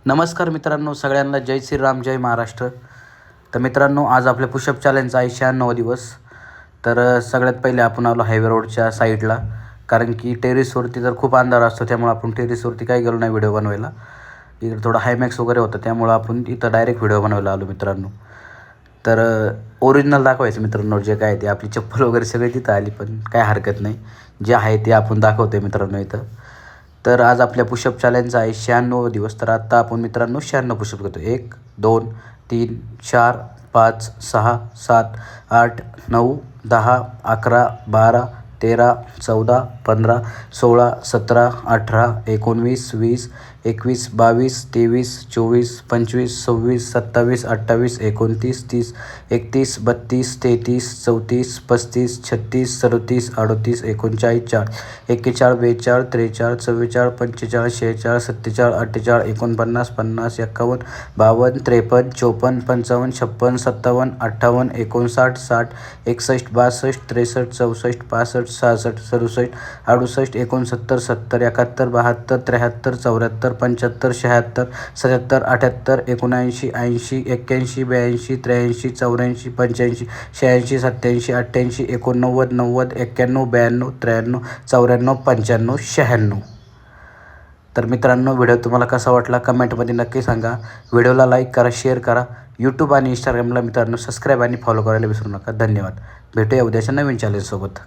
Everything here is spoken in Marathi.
नमस्कार मित्रांनो, सगळ्यांना जय श्रीराम, जय महाराष्ट्र. तर मित्रांनो, आज आपल्या पुशअप चॅलेंजचा आहे 96 दिवस. तर सगळ्यात पहिले आपण आलो हायवे रोडच्या साईडला, कारण की टेरेसवरती तर खूप अंधार असतो, त्यामुळे आपण टेरेसवरती काही गेलो नाही व्हिडिओ बनवायला. इकडे थोडं हायमॅक्स वगैरे होतं, त्यामुळं आपण इथं डायरेक्ट व्हिडिओ बनवायला आलो मित्रांनो. तर ओरिजिनल दाखवायचं मित्रांनो, जे काय ते आपली चप्पल वगैरे सगळी तिथं आली, पण काय हरकत नाही, जे आहे ते आपण दाखवतो आहे मित्रांनो इथं. तर आज आपल्या पुशअप चॅलेंजचा आहे 96 दिवस. तर आत्ता आपण मित्रांनो 96 पुशअप करतो. 1 2 3 4 5 6 7 8 9 10 11 12 13 14 15 16 17 18 19 20 21 22 23 24 25 26 27 28 29 30 31 32 33 34 35 36 37 38 39 41 42 43 44 45 46 47 48 49 50 51 52 53 54 55 56 57 58 59 60 61 62 63 64 65 66 67 68 69 70 71 72 73 74 75 76 77 78 79 80 81 82 83 84 85 86 87 88 89 90 91 92 93 94 95 96. तर मित्रांनो, व्हिडिओ तुम्हाला कसा वाटला कमेंटमध्ये नक्की सांगा. व्हिडिओला लाईक करा, शेअर करा. यूट्यूब आणि इंस्टाग्रामला मित्रांनो सबस्क्राईब आणि फॉलो करायला विसरू नका. धन्यवाद. भेटूया उद्याच्या नवीन चॅलेंजसोबत.